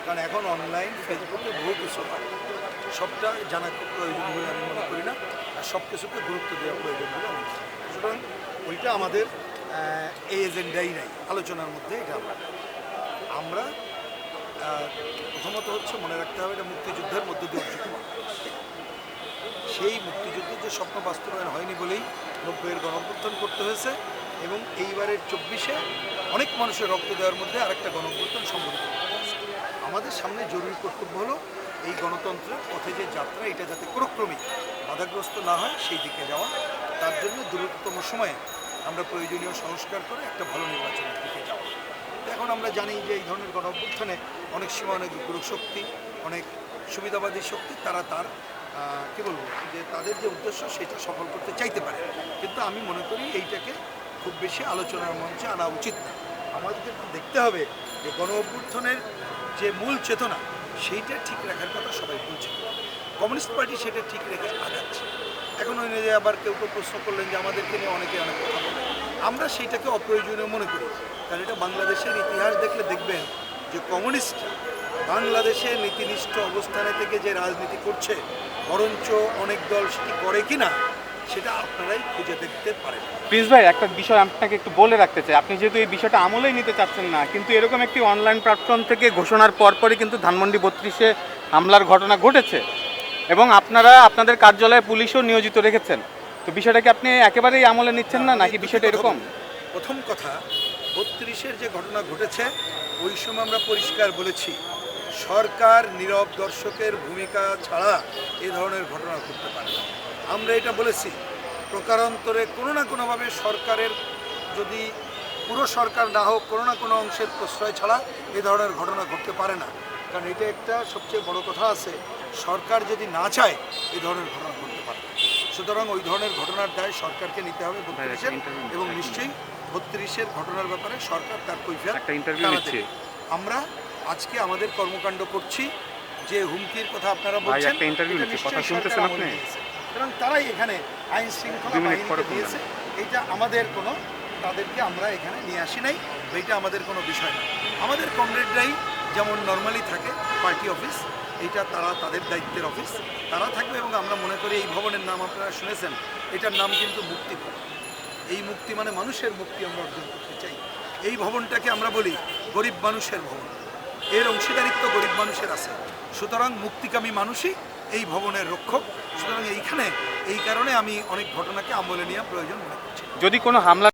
কারণ এখন অনলাইন ফেসবুকে বহু কিছু হয়, সবটা জানা খুব প্রয়োজন বলে আমি মনে করি না, আর সব কিছুকে গুরুত্ব দেওয়া প্রয়োজন বলে আমি মনে করি। সুতরাং ওইটা আমাদের এই এজেন্ডাই নাই, আলোচনার মধ্যে এটা আমরা প্রথমত হচ্ছে মনে রাখতে হবে এটা মুক্তিযুদ্ধের মধ্য দিয়ে অর্জিত বাংলাদেশ। সেই মুক্তিযুদ্ধের যে স্বপ্ন বাস্তবায়ন হয়নি বলেই 90-এর গণঅভ্যুত্থান করতে হয়েছে, এবং এইবারের 24-এ অনেক মানুষের রক্ত দেওয়ার মধ্যে আরেকটা গণঅভ্যুত্থান সংগঠিত করতে হয়েছে। আমাদের সামনে জরুরি কর্তব্য হলো এই গণতন্ত্রের পথে যে যাত্রা, এটা যাতে কোনোক্রমেই বাধাগ্রস্ত না হয় সেই দিকে যাওয়া। তার জন্য দ্রুততম সময়ে আমরা প্রয়োজনীয় সংস্কার করে একটা ভালো নির্বাচনের দিকে যাওয়া। এখন আমরা জানি যে এই ধরনের গণঅভ্যুত্থানে অনেক সময় অনেক গুরু শক্তি, অনেক সুবিধাবাদী শক্তি, তারা তার কী বলবো যে তাদের যে উদ্দেশ্য সেটা সফল করতে চাইতে পারে, কিন্তু আমি মনে করি এইটাকে খুব বেশি আলোচনার মঞ্চে আনা উচিত না। আমাদেরকে দেখতে হবে যে গণঅভ্যুত্থানের যে মূল চেতনা সেইটা ঠিক রাখার কথা সবাই বলছে। কমিউনিস্ট পার্টি সেটা ঠিক রেখে আগাচ্ছে। এখন ওই যে আবার কেউ কেউ প্রশ্ন করলেন যে আমাদেরকে নিয়ে অনেকে অনেক কথা বলে, আমরা সেইটাকে অপ্রয়োজনীয় মনে করি। কারণ এটা বাংলাদেশের ইতিহাস দেখলে দেখবেন যে কমিউনিস্টরা বাংলাদেশের নীতিনিষ্ঠ অবস্থানে থেকে যে রাজনীতি করছে, বরঞ্চ অনেক দল সেটি করে কিনা সেটা আপনারাই খুঁজে দেখতে পারেন। প্রিন্স ভাই, একটা বিষয় আপনাকে একটু বলে রাখতে চাই। আপনি যেহেতু এই বিষয়টা আমলেই নিতে চাচ্ছেন না, কিন্তু এরকম একটি অনলাইন প্ল্যাটফর্ম থেকে ঘোষণার পরপরই কিন্তু ধানমন্ডি 32-এ হামলার ঘটনা ঘটেছে, এবং আপনারা আপনাদের কার্যালয়ে পুলিশও নিয়োজিত রেখেছেন। তো বিষয়টাকে আপনি একেবারেই আমলে নিচ্ছেন না, নাকি বিষয়টা এরকম? প্রথম কথা, 32-এর যে ঘটনা ঘটেছে ওই সময় আমরা পরিষ্কার বলেছি সরকার নীরব দর্শকের ভূমিকা ছাড়া এ ধরনের ঘটনা ঘটতে পারে না। আমরা এটা বলেছি প্রকারান্তরে কোনো না কোনোভাবে সরকারের, যদি পুরো সরকার না হোক, কোনো না কোনো অংশের প্রশ্রয় ছাড়া এ ধরনের ঘটনা ঘটতে পারে না। কারণ এটা একটা সবচেয়ে বড় কথা আছে, সরকার যদি না চায় এ ধরনের ঘটনা ঘটতে পারে না। সুতরাং ওই ধরনের ঘটনার দায় সরকারকে নিতে হবে 32-এর, এবং নিশ্চয়ই 32-এর ঘটনার ব্যাপারে সরকার তার কৈফিয়ত জানাতে। আমরা আজকে আমাদের কর্মকাণ্ড করছি, যে হুমকির কথা আপনারা বলছেন, সুতরাং তারাই এখানে আইন শৃঙ্খলা বাহিনীকে দিয়েছে। এইটা আমাদের কোনো, তাদেরকে আমরা এখানে নিয়ে আসি নাই, এইটা আমাদের কোনো বিষয় না। আমাদের কমরেডরাই যেমন নর্মালি থাকে পার্টি অফিস, এইটা তারা তাদের দায়িত্বের অফিস, তারা থাকবে। এবং আমরা মনে করি এই ভবনের নাম আপনারা শুনেছেন, এটার নাম কিন্তু মুক্তি ভবন। এই মুক্তি মানে মানুষের মুক্তি আমরা অর্জন করতে চাই। এই ভবনটাকে আমরা বলি গরিব মানুষের ভবন, এর অংশীদারিত্ব গরিব মানুষের আছে। সুতরাং মুক্তিকামী মানুষই এই ভবনের রক্ষক। সুতরাং এইখানে এই কারণে আমি অনেক ঘটনাকে আমলে নেওয়া প্রয়োজন মনে করছি। যদি কোনো হামলা